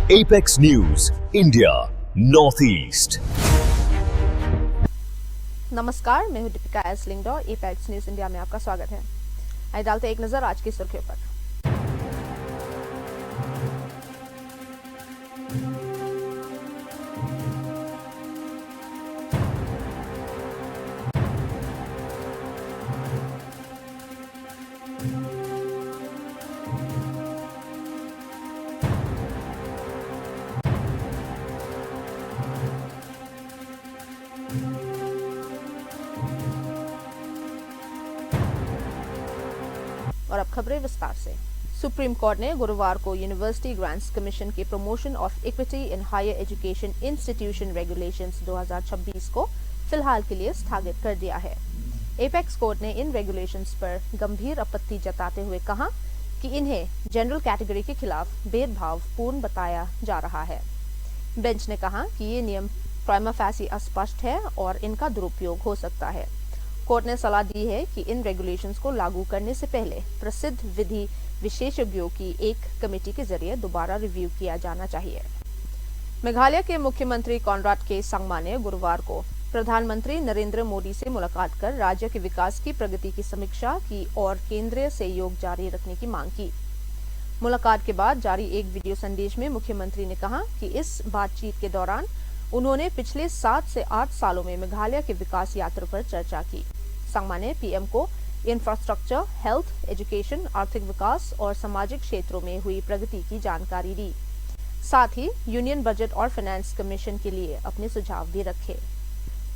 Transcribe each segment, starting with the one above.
Apex News, India, North East. नमस्कार, मैं हूं Deepika S Lyngdoh. Apex news India में आपका स्वागत है। आइए डालते एक नजर आज की सुर्खियों पर। और अब खबरें विस्तार से। सुप्रीम कोर्ट ने गुरुवार को यूनिवर्सिटी ग्रांट्स कमीशन के promotion of equity in higher education institution regulations 2026 को फिलहाल के लिए स्थगित कर दिया है। एपेक्स कोर्ट ने इन रेगुलेशंस पर गंभीर आपत्ति जताते हुए कहा कि इन्हें जनरल कैटेगरी के खिलाफ भेदभावपूर्ण बताया जा रहा है। बेंच ने कहा कि ये नियम प्राइमा फेसी अस्पष्ट है और इनका दुरुपयोग हो सकता है। कोर्ट ने सलाह दी है कि इन रेगुलेशंस को लागू करने से पहले प्रसिद्ध विधि विशेषज्ञों की एक कमेटी के जरिए दोबारा रिव्यू किया जाना चाहिए। मेघालय के मुख्यमंत्री कॉनराड के संगमा ने गुरुवार को प्रधानमंत्री नरेंद्र मोदी से मुलाकात कर राज्य के विकास की प्रगति की समीक्षा की और केंद्रीय सहयोग जारी रखने की मांग की। मुलाकात के बाद जारी एक वीडियो संदेश में मुख्यमंत्री ने कहा कि इस बातचीत के दौरान उन्होंने पिछले 7 से 8 सालों में मेघालय के विकास यात्रा पर चर्चा की। संगमा ने पीएम को इंफ्रास्ट्रक्चर, हेल्थ, एजुकेशन, आर्थिक विकास और सामाजिक क्षेत्रों में हुई प्रगति की जानकारी दी। साथ ही यूनियन बजट और फाइनेंस कमीशन के लिए अपने सुझाव भी रखे।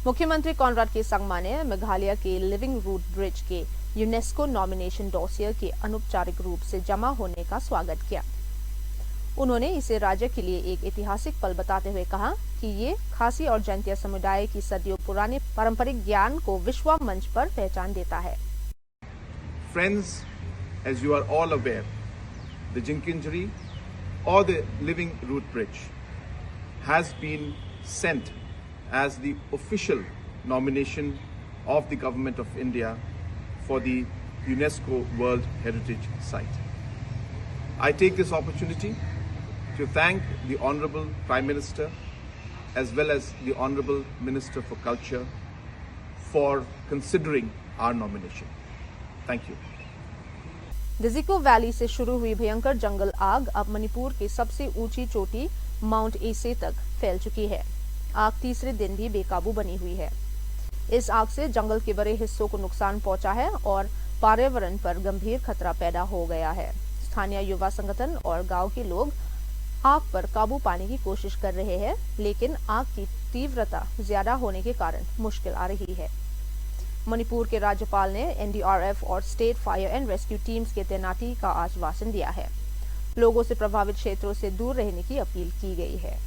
मुख्यमंत्री कॉनराड के संगमा ने मेघालय के लिविंग रूट ब्रिज के यूनेस्को नॉमिनेशन डॉसियर के अनौपचारिक रूप से जमा होने का स्वागत किया। उन्होंने इसे राज्य के लिए एक ऐतिहासिक पल बताते हुए कहा कि ये खासी और जैंतिया समुदाय की सदियों पुराने पारंपरिक ज्ञान को विश्व मंच पर पहचान देता है। Friends, as you are all aware, the Jinkinjeri or the Living Root Bridge has been sent as the official nomination of the Government of India for the UNESCO World Heritage Site. I take this opportunity to thank the Honorable Prime Minister as well as the Honorable Minister for Culture for considering our nomination. Thank you. Dzukou valley से शुरू हुई भयंकर जंगल आग अब मणिपुर की सबसे ऊंची चोटी माउंट एसे तक फैल चुकी है। आग तीसरे दिन भी बेकाबू बनी हुई है। इस आग से जंगल के बड़े हिस्सों को नुकसान पहुंचा है और पर्यावरण पर गंभीर खतरा पैदा हो गया है। स्थानीय युवा संगठन और गांव के लोग आग पर काबू पाने की कोशिश कर रहे हैं, लेकिन आग की तीव्रता ज्यादा होने के कारण मुश्किल आ रही है। मणिपुर के राज्यपाल ने एनडीआरएफ और state fire and rescue teams के तैनाती का आश्वासन दिया है। लोगों से प्रभावित क्षेत्रों से दूर रहने की अपील की गई है।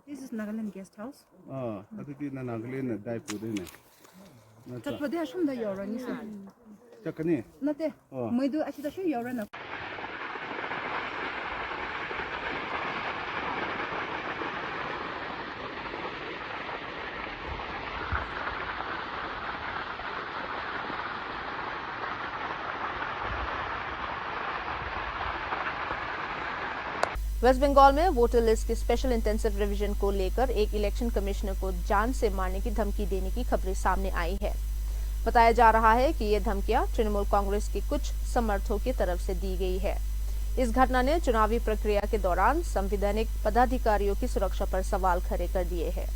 This is Nagaland guest house. Nagaland West Bengal में वोटर लिस्ट के स्पेशल इंटेंसिव रिवीजन को लेकर एक इलेक्शन कमिश्नर को जान से मारने की धमकी देने की खबरें सामने आई है। बताया जा रहा है कि ये धमकियां तृणमूल कांग्रेस के कुछ समर्थकों की तरफ से दी गई है। इस घटना ने चुनावी प्रक्रिया के दौरान संवैधानिक पदाधिकारियों की सुरक्षा पर सवाल खड़े कर दिए हैं।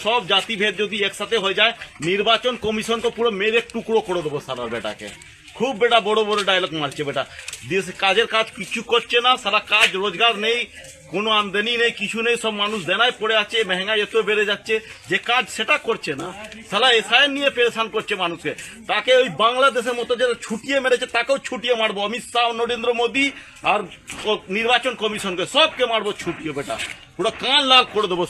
सब जाति भेद যদি একসাথে হয়ে যায় নির্বাচন কমিশনকে পুরো মেরে টুকরো করে দেবো সারা বেটাকে। খুব বেটা বড় বড় ডায়লগ মারছে বেটা। দেশ কাজের কাজ কিছু করছে না, সারা কাজ রোজগার নেই, কোনো আমদানি নেই, কিছু নেই, সব মানুষ দেনায় পড়ে আছে, महंगाई এত বেড়ে যাচ্ছে, যে কাজ সেটা করছে না, সারা এসআইআর নিয়ে পেরেশান করছে মানুষকে। তাকে ওই বাংলাদেশের মতো যে ছুটিয়ে মেরেছে তাকেও ছুটিয়ে মারবো। অমিত শাহ, নরেন্দ্র মোদী আর নির্বাচন কমিশনকে সবকে মারবো ছুটিয়ে বেটা, পুরো কান লাল করে দেবো।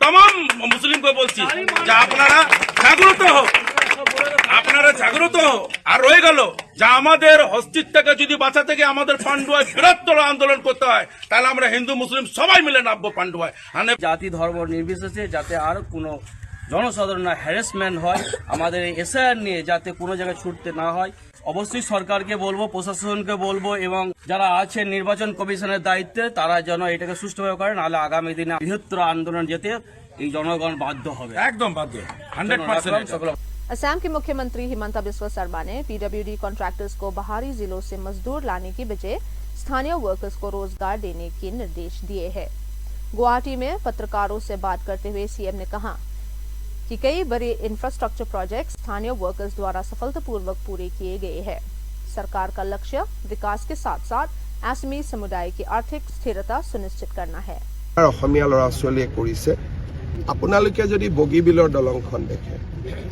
तमाम মুসলিম को বলছি যে আপনারা জাগ্রত হও, আপনারা জাগ্রত হও। আর রয়ে গেল যা আমাদের অস্তিত্বকে যদি বাঁচাতে গিয়ে আমাদের পান্ডুয়ায় বৃহত্তর আন্দোলন করতে হয়, তাহলে আমরা হিন্দু মুসলিম সবাই মিলে নামবো পান্ডুয়ায়। জাতি ধর্ম নির্বিশেষে যাতে আর কোনো জনসাধারণ হ্যারাসমেন্ট হয়, আমাদের এই এসআইআর নিয়ে যাতে কোনো জায়গায় ছুটতে না হয়, অবশ্যই সরকারকে বলবো, প্রশাসনকে বলবো এবং যারা আছে নির্বাচন কমিশনের দায়িত্বে তারা যেন এটাকে সুষ্ঠুভাবে করে, নাহলে আগামী দিনে বৃহত্তর আন্দোলন যেতে এই জনগণ বাধ্য হবে। একদম বাধ্য 100%। असम के मुख्यमंत्री हिमंता बिस्वा शर्मा ने पीडब्ल्यूडी कॉन्ट्रैक्टर्स को बाहरी जिलों से मजदूर लाने की बजाय स्थानीय वर्कर्स को रोजगार देने के निर्देश दिए हैं। गुवाहाटी में पत्रकारों से बात करते हुए सीएम ने कहा कि कई बड़े इंफ्रास्ट्रक्चर प्रोजेक्ट स्थानीय वर्कर्स द्वारा सफलतापूर्वक पूरे किए गए हैं। सरकार का लक्ष्य विकास के साथ साथ असमी समुदाय की आर्थिक स्थिरता सुनिश्चित करना है। অসমীয়া ল'ৰা ছোৱালীয়ে কৰিছে। আপোনালোকে যদি বগীবিলৰ দলংখন দেখে,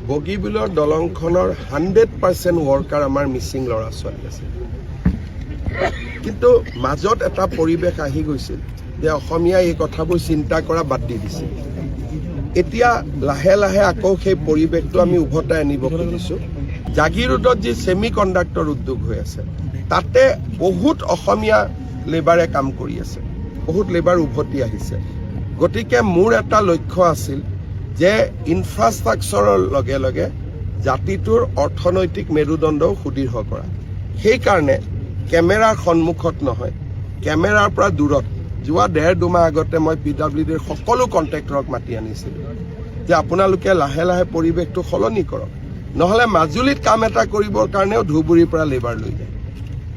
বগীবিলৰ দলংখনৰ 100% ৱৰ্কাৰ আমাৰ মিচিং ল'ৰা ছোৱালী আছে। কিন্তু মাজত এটা পৰিৱেশ আহি গৈছিল যে অসমীয়াই এই কথাবোৰ চিন্তা কৰা বাদ দি দিছিল। এতিয়া লাহে লাহে আকৌ সেই পৰিৱেশটো আমি উভতাই আনিব খুজিছোঁ। জাগিৰোডত যি ছেমি কণ্ডাক্টৰ উদ্যোগ হৈ আছে, তাতে বহুত অসমীয়া লেবাৰে কাম কৰি আছে, বহুত লেবাৰ উভতি আহিছে। গতিকে মোৰ এটা লক্ষ্য আছিল যে ইনফ্ৰাষ্ট্ৰাকচাৰৰ লগে লগে জাতিটোৰ অৰ্থনৈতিক মেৰুদণ্ডও সুদৃঢ় কৰা। সেইকাৰণে কেমেৰাৰ সন্মুখত নহয়, কেমেৰাৰ পৰা দূৰত যোৱা 1.5-2 মাহ আগতে মই PWDৰ সকলো কণ্ট্ৰেক্টৰক মাতি আনিছিলোঁ যে আপোনালোকে লাহে লাহে পৰিৱেশটো সলনি কৰক, নহ'লে মাজুলীত কাম এটা কৰিবৰ কাৰণেও ধুবুৰীৰ পৰা লেবাৰ লৈ যায়।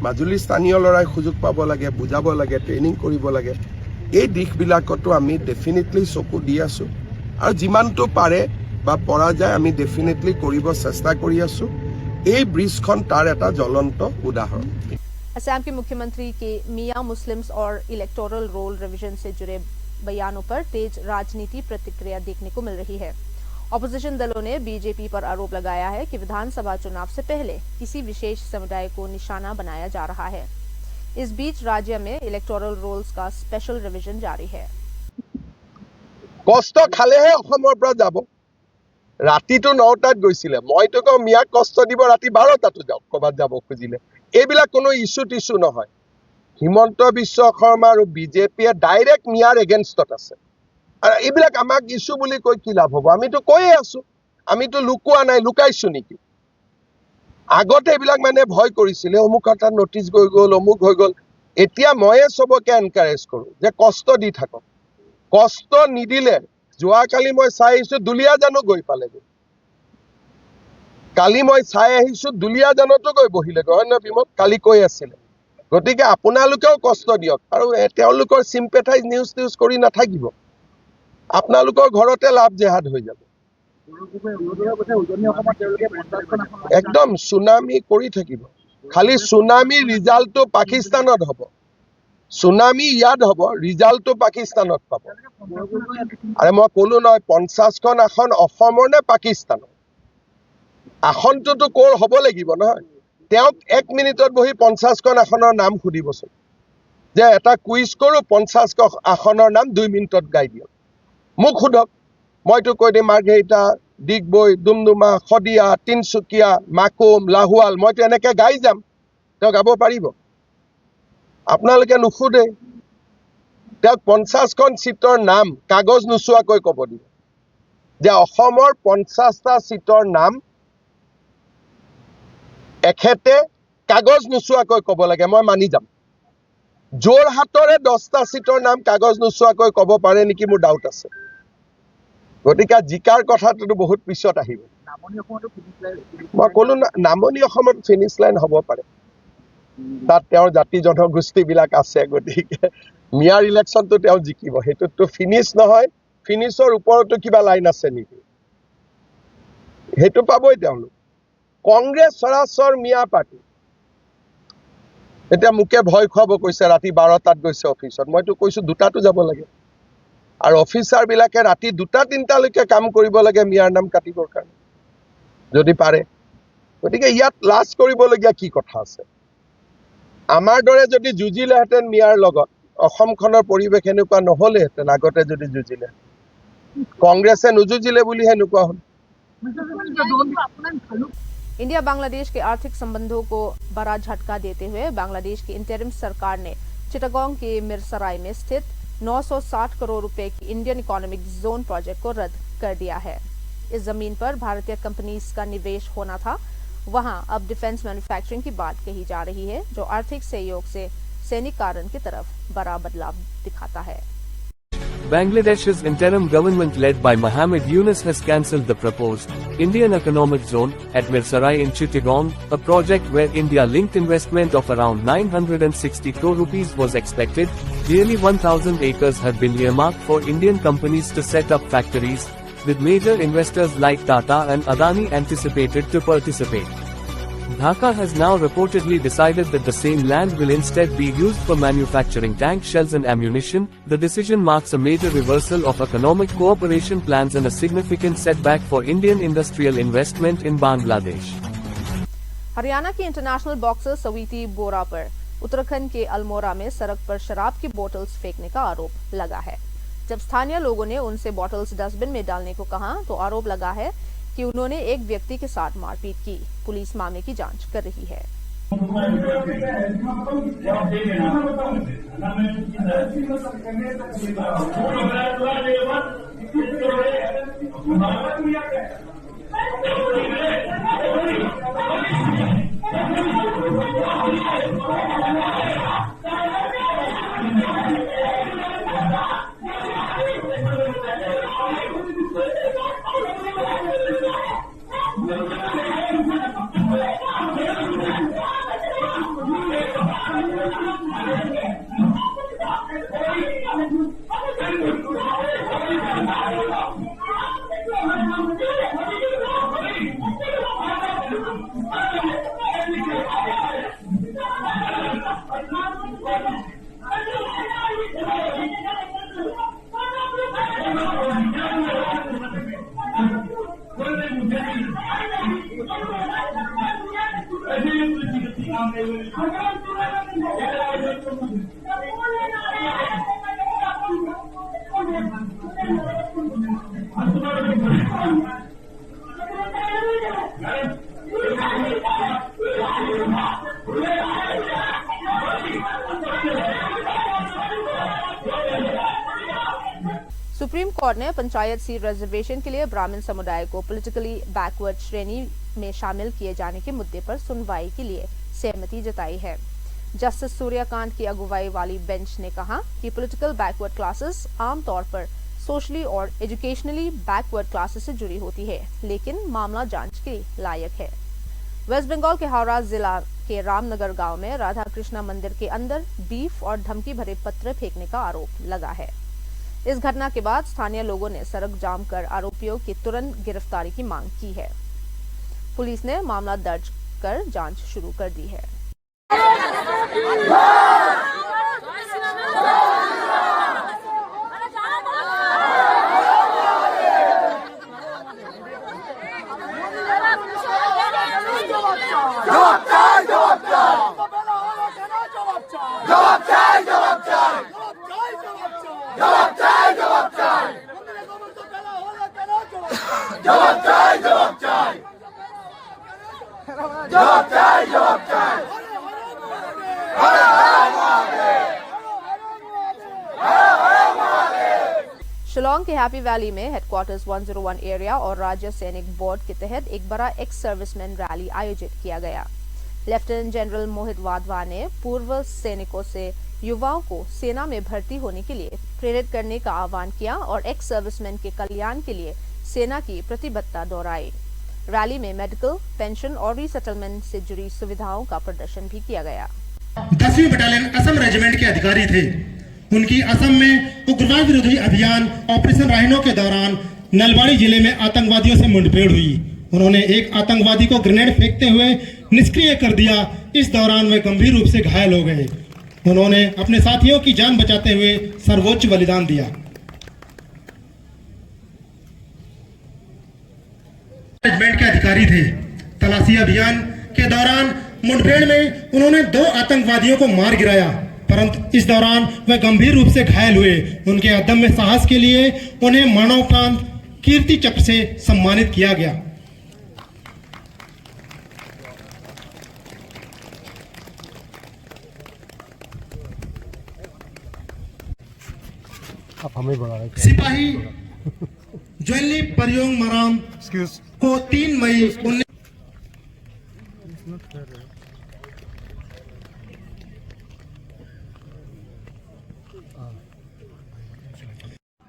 মাজুলীৰ স্থানীয় ল'ৰাই সুযোগ পাব লাগে, বুজাব লাগে, ট্ৰেইনিং কৰিব লাগে। এই দিশবিলাকতো আমি ডেফিনেটলি চকু দি আছোঁ আৰু যিমানটো পাৰে বা পৰা যায় আমি ডেফিনেটলি কৰিব চেষ্টা কৰি আছোঁ। এই ব্ৰিজখন তাৰ এটা জ্বলন্ত উদাহৰণ। असम के मुख्यमंत्री के मियां मुस्लिम्स और इलेक्टोरल रोल रिवीजन से जुड़े बयानों पर तेज राजनीति प्रतिक्रिया देखने को मिल रही है। ऑपोजिशन दलों ने बीजेपी पर आरोप लगाया है कि विधानसभा चुनाव से पहले किसी विशेष समुदाय को निशाना बनाया जा रहा है। इस बीच राज्य में इलेक्टोरल रोल्स का स्पेशल रिवीजन जारी है। কষ্ট খালেহে অসমৰ পৰা যাব। ৰাতিটো 9টাত গৈছিলে, মইতো কওঁ মিয়াক কষ্ট দিব, ৰাতি 12টাতো যাওক ক'ৰবাত যাব খুজিলে। এইবিলাক কোনো ইছ্যু টিছ্যু নহয়। হিমন্ত বিশ্ব শৰ্মা আৰু বিজেপিয়ে ডাইৰেক্ট মিয়াৰ এগেইনষ্টত আছে। আৰু এইবিলাক আমাক ইছ্যু বুলি কৈ কি লাভ হ'ব? আমিতো কৈয়ে আছোঁ, আমিতো লুকোৱা নাই, লুকাইছোঁ নেকি? আগতে এইবিলাক মানে ভয় কৰিছিলে, অমুক এটা নটিচ গৈ গ'ল, অমুক হৈ গ'ল। এতিয়া ময়ে চবকে এনকাৰেজ কৰোঁ যে কষ্ট দি থাকক। কষ্ট নিদিলে, যোৱাকালি মই চাই আহিছোঁ দুলীয়াজানো গৈ পালেগৈ। কালি মই চাই আহিছোঁ দুলীয়াজানতো গৈ বহিলেগৈ, হয় নহয় বিমল? কালি কৈ আছিলে। গতিকে আপোনালোকেও কষ্ট দিয়ক আৰু তেওঁলোকৰ চিম্পেথাইজ নিউজ কৰি নাথাকিব। আপোনালোকৰ ঘৰতে লাভ জেহাদ হৈ যাব। একদম চুনামি কৰি থাকিব। খালি চুনামিৰ ৰিজাল্টটো পাকিস্তানত হ'ব, চুনামি ইয়াত হ'ব, ৰিজাল্টটো পাকিস্তানত পাব। আৰে মই ক'লো নহয় 50খন আসন অসমৰ নে পাকিস্তানৰ? আসনটোতো ক'ৰ হ'ব লাগিব নহয়। তেওঁক 1 মিনিটত বহি 50খন আসনৰ নাম সুধিবচোন, যে এটা কুইজ কৰোঁ 50খন আসনৰ নাম 2 মিনিটত গাই দিয়ক। মোক সোধক, মইতো কৈ দিম মাৰ্ঘেৰিটা, ডিগবৈ, ডুমডুমা, শদিয়া, তিনচুকীয়া, মাকুম, লাহোৱাল, মইতো এনেকৈ গাই যাম। তেওঁ গাব পাৰিব? আপোনালোকে নুসুধে। তেওঁক 50খন চিটৰ নাম কাগজ নোচোৱাকৈ ক'ব দিব, যে অসমৰ 50টা চিটৰ নাম এখেতে কাগজ নোচোৱাকৈ ক'ব লাগে, মই মানি যাম। যোৰহাটৰে 10টা চিটৰ নাম কাগজ নোচোৱাকৈ ক'ব পাৰে নেকি, মোৰ ডাউট আছে। গতিকে জিকাৰ কথাটোতো বহুত পিছত আহিব। মই ক'লো নামনি অসমত ফিনিছ লাইন হ'ব পাৰে, তাত তেওঁৰ জাতি জনগোষ্ঠীবিলাক আছে। গতিকে মিয়াৰ ইলেকশ্যনটো তেওঁ জিকিব, সেইটোতো ফিনিছ নহয়। ফিনিছৰ ওপৰতো কিবা লাইন আছে নেকি? সেইটো পাবই তেওঁলোক। কংগ্ৰেছ সৰাসৰ মিয়া পাৰ্টি। এতিয়া মোকে ভয় খুৱাব কৈছে, ৰাতি 12টাত গৈছে অফিচত। মইতো কৈছোঁ 2টাতো যাব লাগে। আৰু অফিচাৰবিলাকে ৰাতি 2টা-3টালৈকে কাম কৰিব লাগে মিয়াৰ নাম কাটিবৰ কাৰণে, যদি পাৰে। গতিকে ইয়াত লাজ কৰিবলগীয়া কি কথা আছে? আমাৰ দৰে যদি যুঁজিলেহেঁতেন মিয়াৰ লগত, অসমখনৰ পৰিৱেশ এনেকুৱা নহ'লেহেঁতেন। আগতে যদি যুঁজিলে, কংগ্ৰেছে নুযুঁজিলে বুলি সেনেকুৱা হ'ল। इंडिया बांग्लादेश के आर्थिक संबंधों को बड़ा झटका देते हुए बांग्लादेश की इंटरिम सरकार ने चिटागोंग के मिरसराय में स्थित 960 करोड़ रुपए की इंडियन इकोनॉमिक जोन प्रोजेक्ट को रद्द कर दिया है। इस जमीन पर भारतीय कंपनीज का निवेश होना था। वहां अब डिफेंस मैन्युफैक्चरिंग की बात कही जा रही है, जो आर्थिक सहयोग से सैनिक कारण की तरफ बड़ा बदलाव दिखाता है। Bangladesh's interim government led by Mohamed Yunus has cancelled the proposed Indian Economic Zone at Mirsarai in Chittagong, a project where India-linked investment of around 960 crore rupees was expected. Nearly 1,000 acres have been earmarked for Indian companies to set up factories, with major investors like Tata and Adani anticipated to participate. Dhaka has now reportedly decided that the same land will instead be used for manufacturing tank shells and ammunition. The decision marks a major reversal of economic cooperation plans and a significant setback for Indian industrial investment in Bangladesh. Haryana की international boxer सवीती बोरा पर उत्तराखंड के अल्मोड़ा में सड़क पर शराब की bottles फेंकने का आरोप लगा है। जब स्थानीय लोगों ने उनसे बोतल्स डस्टबिन में डालने को कहा तो आरोप लगा है कि उन्होंने एक व्यक्ति के साथ मारपीट की। पुलिस मामले की जांच कर रही है। सुप्रीम कोर्ट ने पंचायत सीट रिजर्वेशन के लिए ब्राह्मण समुदाय को पॉलिटिकली बैकवर्ड श्रेणी में शामिल किए जाने के मुद्दे पर सुनवाई के लिए सहमति जताई है। जस्टिस सूर्यकांत की अगुवाई वाली बेंच ने कहा कि पॉलिटिकल बैकवर्ड क्लासेस आमतौर पर सोशली और एजुकेशनली बैकवर्ड क्लासेस से जुड़ी होती है, लेकिन मामला जांच के लायक है। वेस्ट बंगाल के हावड़ा जिला के रामनगर गांव में राधा कृष्णा मंदिर के अंदर बीफ और धमकी भरे पत्र फेंकने का आरोप लगा है। इस घटना के बाद स्थानीय लोगों ने सड़क जाम कर आरोपियों की तुरंत गिरफ्तारी की मांग की है। पुलिस ने मामला दर्ज कर जांच शुरू कर दी है। शिलोंग के हैप्पी वैली में हेडक्वार्टर्स 101 एरिया और राज्य सैनिक बोर्ड के तहत एक बड़ा एक्स सर्विसमैन रैली आयोजित किया गया। लेफ्टिनेंट जनरल मोहित वाधवा ने पूर्व सैनिकों से युवाओं को सेना में भर्ती होने के लिए प्रेरित करने का आह्वान किया और एक्स सर्विसमैन के कल्याण के लिए सेना की प्रतिबद्धता दोहराई। रैली में मेडिकल, पेंशन और रीसेटलमेंट से जुड़ी सुविधाओं का प्रदर्शन भी किया गया। 10वीं बटालियन असम रेजिमेंट के अधिकारी थे। उनकी असम में उग्रवाद विरोधी अभियान ऑपरेशन राइनो के दौरान नलबाड़ी जिले में आतंकवादियों से मुठभेड़ हुई। उन्होंने एक आतंकवादी को ग्रेनेड फेंकते हुए निष्क्रिय कर दिया। इस दौरान वे गंभीर रूप से घायल हो गए। उन्होंने अपने साथियों की जान बचाते हुए सर्वोच्च बलिदान दिया। रेजिमेंट के अधिकारी थे। तलाशी अभियान के दौरान मुठभेड़ में उन्होंने 2 आतंकवादियों को मार गिराया, परंतु इस दौरान वे गंभीर रूप से घायल हुए। उनके अदम्य साहस के लिए उन्हें मरणोपरांत कीर्ति चक्र से सम्मानित किया गया। सिपाही ज्वेली परियोंग मराम को 3 मई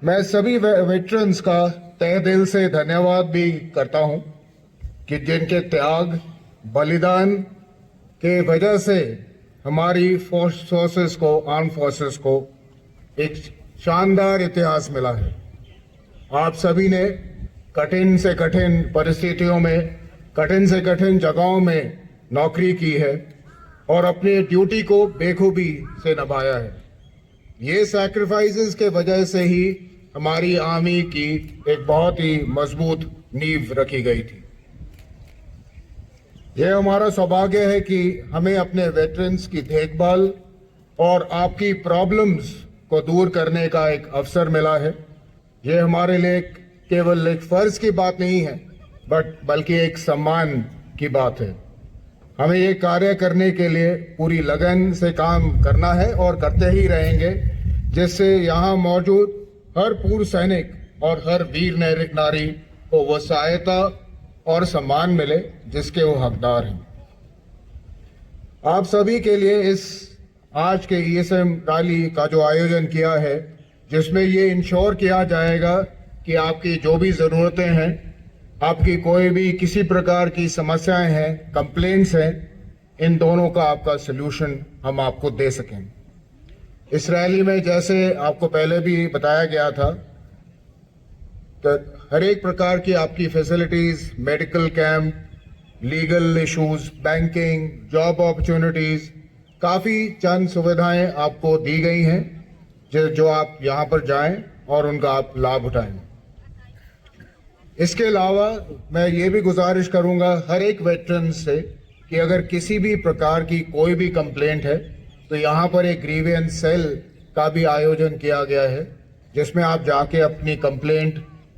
मैं सभी वेटरन्स का तहे दिल से धन्यवाद भी करता हूं कि जिनके त्याग बलिदान के वजह से हमारी फोर्सेस को, आर्म फोर्सेस को एक शानदार इतिहास मिला है। आप सभी ने कठिन से कठिन परिस्थितियों में, कठिन से कठिन जगहों में नौकरी की है और अपनी ड्यूटी को बेखूबी से निभाया है। ये सैक्रिफाइसेस के वजह से ही हमारी आर्मी की एक बहुत ही मजबूत नींव रखी गई थी। यह हमारा सौभाग्य है कि हमें अपने वेटरन्स की देखभाल और आपकी प्रॉब्लम्स को दूर करने का एक अवसर मिला है। यह हमारे लिए केवल एक फर्ज की बात नहीं है, बल्कि एक सम्मान की बात है। हमें ये कार्य करने के लिए पूरी लगन से काम करना है और करते ही रहेंगे, जिससे यहाँ मौजूद हर पूर्व सैनिक और हर वीर नारी को वो सहायता और सम्मान मिले जिसके वो हकदार हैं। आप सभी के लिए इस आज के ESM रैली का जो आयोजन किया है, जिसमें ये इंश्योर किया जाएगा कि आपकी जो भी ज़रूरतें हैं, आपकी कोई भी किसी प्रकार की समस्याएं हैं, कंप्लेंट्स हैं, इन दोनों का आपका सलूशन हम आपको दे सकें। इस रैली में जैसे आपको पहले भी बताया गया था, तो हर एक प्रकार की आपकी facilities, medical camp, legal issues, banking, job opportunities, काफ़ी चंद सुविधाएं आपको दी गई हैं जो आप यहाँ पर जाएं और उनका आप लाभ उठाएं। इसके अलावा मैं ये भी गुजारिश करूंगा हर एक वेटरन से कि अगर किसी भी प्रकार की कोई भी कंप्लेंट है तो यहाँ पर एक ग्रीवेंस सेल का भी आयोजन किया गया है, जिसमें आप जाके अपनी कंप्लेंट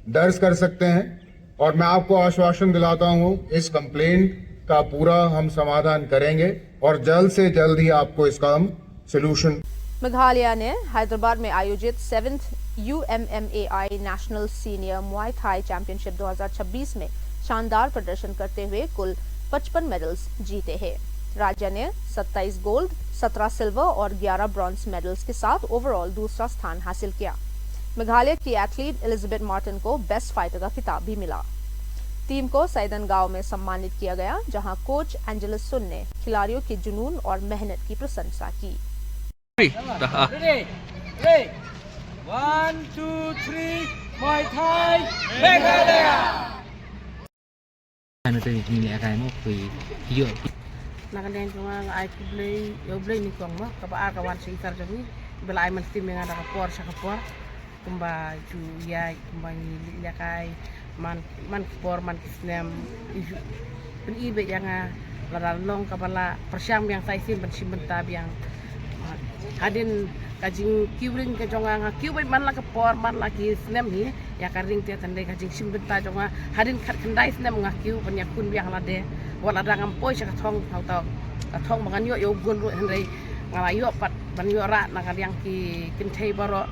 दर्ज कर सकते हैं। और मैं आपको आश्वासन दिलाता हूँ इस कंप्लेंट का पूरा हम समाधान करेंगे और जल्द से जल्द ही आपको इसका हम सलूशन। मेघालय ने हैदराबाद में आयोजित 7th UMMAI national senior Muay Thai championship 2026 में शानदार प्रदर्शन करते हुए कुल 55 मेडल्स जीते हैं। राज्य ने 27 गोल्ड, 17 सिल्वर और 11 ब्रॉन्ज मेडल्स के साथ ओवरऑल दूसरा स्थान हासिल किया। मेघालय की एथलीट एलिजाबेथ मार्टिन को बेस्ट फाइटर का खिताब भी मिला। टीम को सैदन गांव में सम्मानित किया गया, जहां कोच एंजेलस सुन ने खिलाड़ियों के जुनून और मेहनत की प्रशंसा की। 1, 2, 3, Muay Thai, Meghalaya. Nagaling ko nga ay play ni kong mo kawan sa itar jami bela ay man team nga nakapor sa kapor kumba ju ya kumba ni yakay man kapor man kisnem pen ibe yang laralong kabala persyang yang sai sim bensimenta yang kadin kajing kiwring ka jonga nga kiway man la kapor man la ki snem ni ya karing te tande kajing simbenta jonga hadin khat kandai snem nga kiw panya kun biang la de wala dangam poi sa thong tau thong mangan yo gun ru hendai ngala yo pat ban yo ra na kaliang ki kintei baro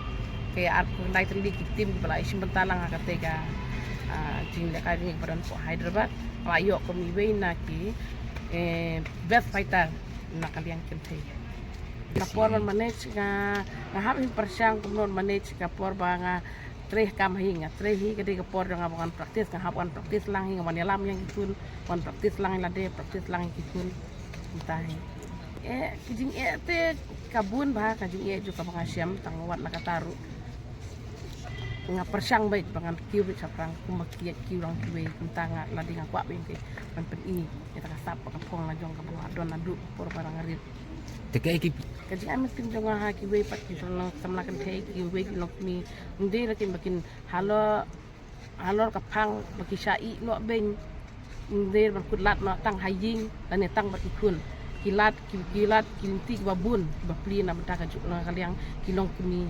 ke at kandai tendi ki tim bala simbenta lang ka tega jing le karing badan po Hyderabad la yo ko mi we na ki best fighter na kaliang kintei kapor man manage nga hapin persyang kumnon manage kapor ba nga 3 kam hinga 3 hi kadi kapor nga bukan praktis nga hapan praktis lang hinga manilam yang ikun wan praktis lang lade praktis lang ikun tahi kijing te kabun ba kijing juga mga siyam tangwat la kataru nga persyang baik bangan kiu sa prang kumakiat kiu lang kiwe kuntanga ladi nga kwa bingke man pen ini kita kasap kapong na jong kabung adon adu por barang ngarit tekai ki kaji amis tin jonga ha ki we pat ki solo samlakan thei ki we ki lok mi nde rakin bakin halor kapang baki sai no ben nde ban kutlat no tang haying dan tang baki kun kilat kinti babun bapli na bata ka juk na kaliang kilong kumi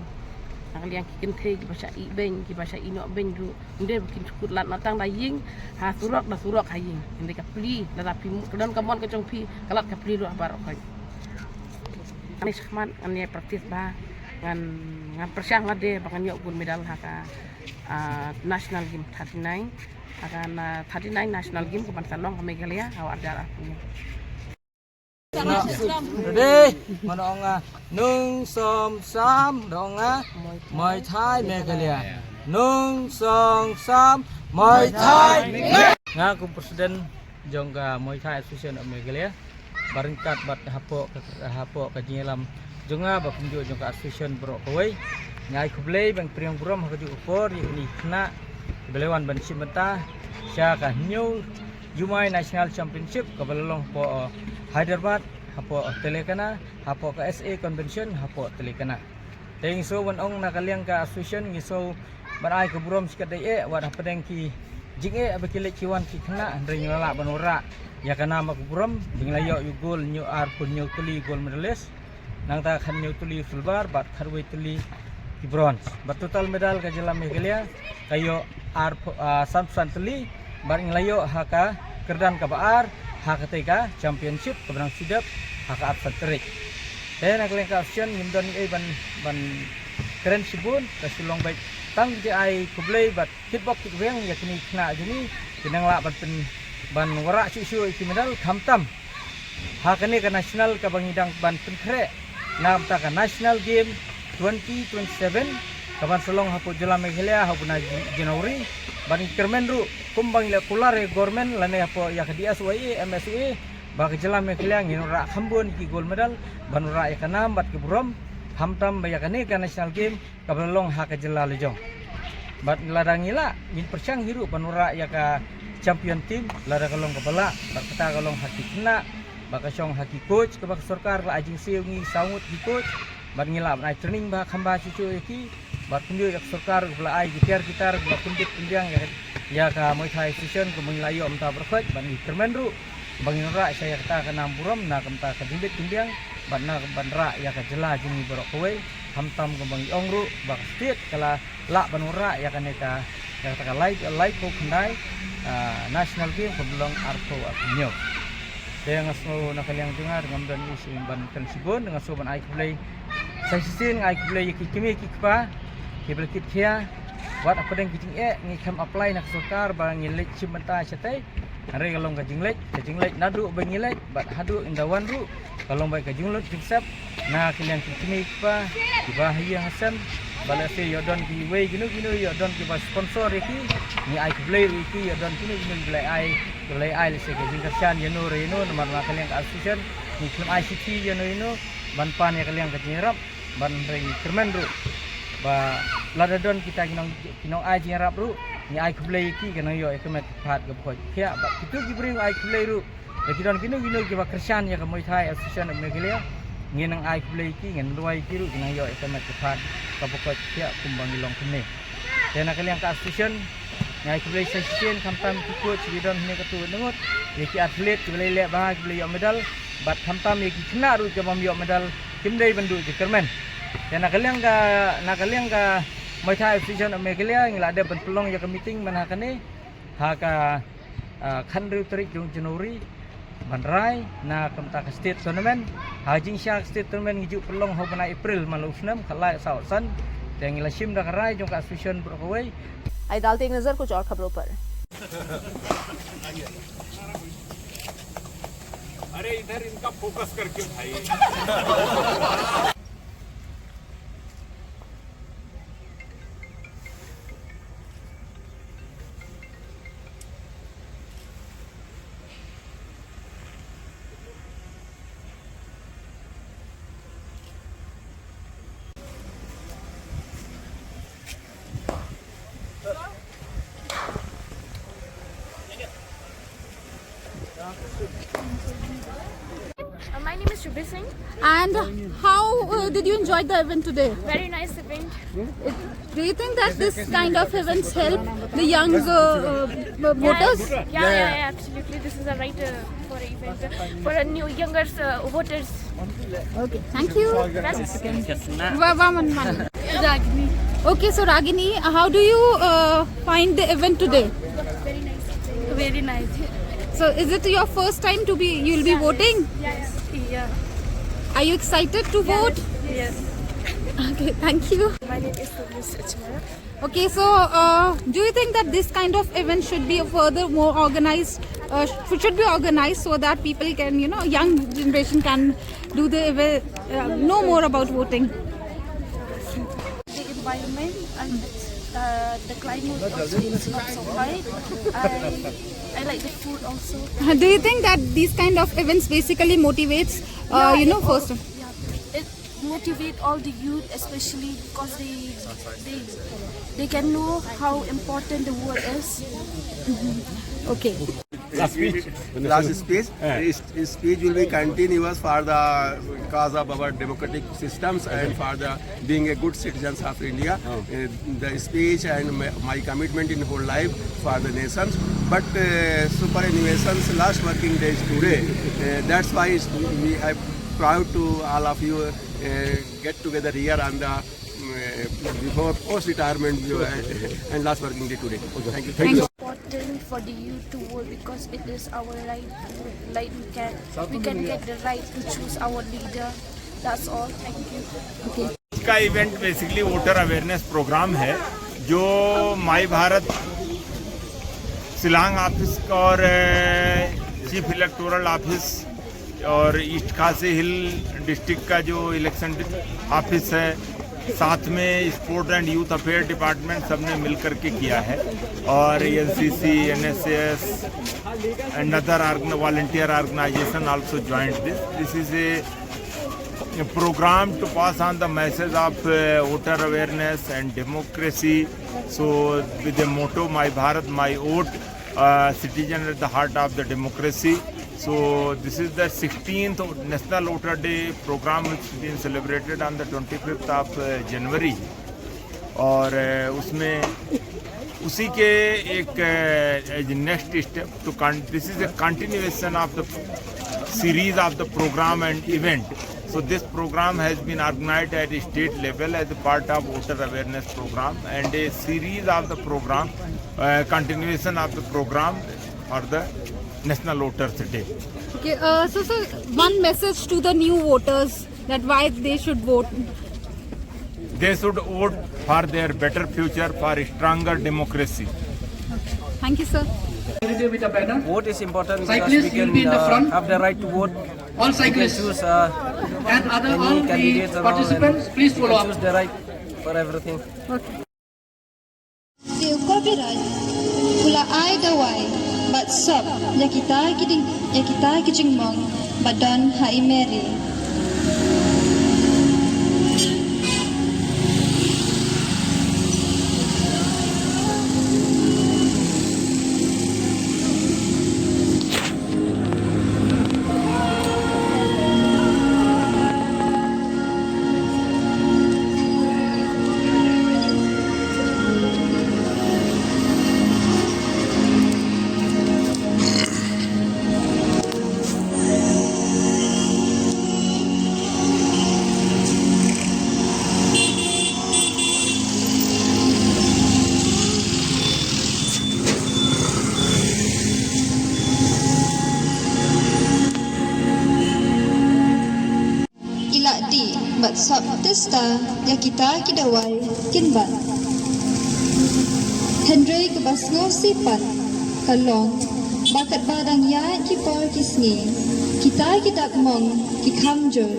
kaliang ki kente ki basa I ben ki basa I no ben ru nde bakin kutlat no tang daying ha surok haying nde ka pli la tapi kedon kamon ka jong pi kalat ka pli ru abar kai ani sakman ani praktis ba ngan persyang lade bakan yo gun medal haka national game 39 akan 39 national game ke Bansalong ke Meghalaya awak darah punya Ready? Manong nung som sam dong Muay Thai Meghalaya. Nung som sam Muay Thai. Nga ku Presiden jongga Muay Thai Association of Meghalaya. Baringkat bat hapo ka jingelam jonga ba kunjo jongga association bro kawai. Ngai kublei bang priang buram ha ju upor yakni kena belewan ban simenta sya ka new Jumai National Championship kabalong po Hyderabad hapo Telekana hapo ka SA Convention hapo Telekana. Teng so wanong nakaliang ka association ngiso barai ke buram sikat dai wad hapadeng ki jinge abakile kiwan ki kena ring lala banora ya kana mak buram binglayo yu gol nyu ar pun nyu tuli gol medalist nang ta khan nyu tuli silver bat kharwe tuli ki bronze bat total medal ka jela Meghalaya kayo ar samsan tuli baring layo haka kerdan ka baar haka tega championship keberang sidap haka atletik dan nakling ka option ngimdon ban keren sibun kasulong baik tang di ai kublai bat kitbok kitweng yakni kena jini kinang la ban wara susu iki medal kamtam haka ni ka national ka bangidang ban penkre nam ta ka national game 2027 kaban selong hapo jela Meghalaya hapuna Januari bani kermenru kumbang ila kulare government lane hapo ya di SUI MSUI bagi jela Meghalaya nginura khambon ki gold medal banura ya kanam bat ki burom hamtam bayakane ka national game kabalong haka jela lejong bat ladangila min persyang hiru banura ya ka champion team lada kalong kepala bat kata kalong haki kena bakasyong haki coach ke bak sarkar la ajing seungi saungut ki coach bat ngila ban training ba khamba cucu iki bat kunju yak sarkar kepala ai gitar bat kunjut pendiang ya ka Muay Thai Association ke mengilayo amta berkhot ban kermenru banginra saya kata kana buram na kamta ka dimbit pendiang ban na banra ya ka jela jini borok kowe hamtam ke bangi ongru bak state kala la banura ya ka neka ya kata live ko kandai national game kebelong arto apnyo dengan so nakaliang dengar dengan dan isi ban kan sibon dengan so ban ai play saya sisin ai play kimi kikpa kibel kitkia wat apa deng kiting ngi kam apply nak sokar bang ngilek cimenta chatai are kalong kajinglek nadu bangilek bat hadu indawan ru kalong bai kajinglek jingsap na kiliang kimi kikpa dibahia hasan balase yodon ki way ginu yodon ki ba sponsor iki ni ai play iki yodon ginu belai ai lese ke jingkasyan yano reno nomor kaliang association ni film ICT yano ban pan ya kaliang kajingrap ban ring kermenru ba ladadon kita kinong ai jingrap ru ni ai play iki kana yo ekemet phat ke pokok kya ba kitu gibring ai play ru lekidon ginu ki ba kersan ya ke Muay Thai Association of Meghalaya nginang ai play iki ngen ruai kiru kana yo ekemet phat kapokot kya kumbang ilong kene dan kaliang ka association ngai play session kamtam ikut sidon ni katu nengut yaki atlet boleh lihat bahag boleh yo medal bat kamtam yaki kena ru ke bam yo medal kimdai bandu je kermen dan kaliang ka Muay Thai Association of Meghalaya ngila ada peluang ya ke meeting mana kane haka khandru tarik Januari Banrai na kamta ka state tournament hajing syak state tournament ngiju pelong ho bana April malu snam khalai sausan teng ila sim da karai jong ka association brokawai आई डालते एक नजर कुछ और खबरों पर। अरे इधर इनका फोकस करके भाई My name is Shubhi Singh. And how did you enjoy the event today? Very nice event. Do you think that this kind of events help the young voters? Yeah, absolutely. This is a right for event for a new younger voters. Okay, thank you. Ragini. Okay, so Ragini, how do you find the event today? Very nice. Very nice. So is it your first time you'll be voting? Yes. Yeah. Are you excited to vote? Yes. Okay, thank you. My name is Achmara. Okay, so do you think that this kind of event should be further more organized should be organized so that people can, young generation can do know more about voting. The environment and the climate also is not so hot. I like the food also. Do you think that these kind of events basically motivates, first? Yeah, it motivate all the youth, especially because they can know how important the war is. Okay. Last speech. His speech will be continuous for the cause of our democratic systems and for the being a good citizens of India. The speech and my commitment in whole life for the nations. But superannuation's last working days today. That's why we are proud to all of you get together here on the before post-retirement and last working day today. Thank you. Thank you. Important for the youth to vote because it is our right. Like we can get the right to choose our leader. That's all. Thank you. Okay. इसका event basically voter awareness programme है जो my Bharat Shillong office और chief electoral office और east Khasi hill district का जो election office है, साथ में sport and youth affair department सबने मिल करके किया है और NCC, NSS and other volunteer organisation also joint this is a program to pass on the message of voter awareness and democracy. So with the motto My Bharat, My Vote, citizen at the heart of the democracy. So this is the 16th National Voter Day program which has been celebrated on the 25th of January. और उसमें उसी के एक next step to this is a continuation of the series of the program and event. So this program has been organized at a state level as a part of voter awareness program and a series of the program, continuation of the program for the National Voters Day. Okay, so one message to the new voters that why they should vote. They should vote for their better future, for stronger democracy. Thank you, sir. Vote is important because we can have the right to vote. All cyclists we can choose and other any all candidates the and all, participants, and please we follow can up. choose the right for everything. Okay. Tiu copyright pula ai dawai but sub ya kita kijing mong badan hai meri. But sub testa ya kita kidawai kinban. Henry kebasngo sipan kalong bakat badang ya kipor kisngi kita kidak mong kikamjur.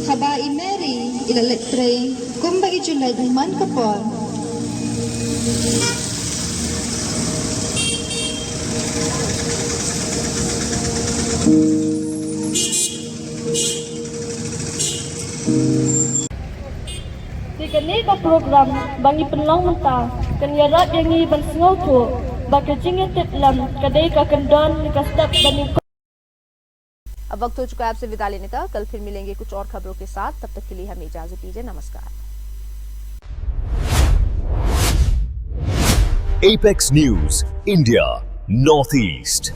Habai Mary ilalit pre kumba ijulay man kapon. Di kanina program bangi penlang mentah kanyarat yangi bansngau tu bakajinge titlam kadai ka kandan ka step bani. अब वक्त हो चुका है आपसे विदा लेने का। कल फिर मिलेंगे कुछ और खबरों के साथ, तब तक के लिए हमें इजाजत दीजिए। नमस्कार। Apex News, India, Northeast.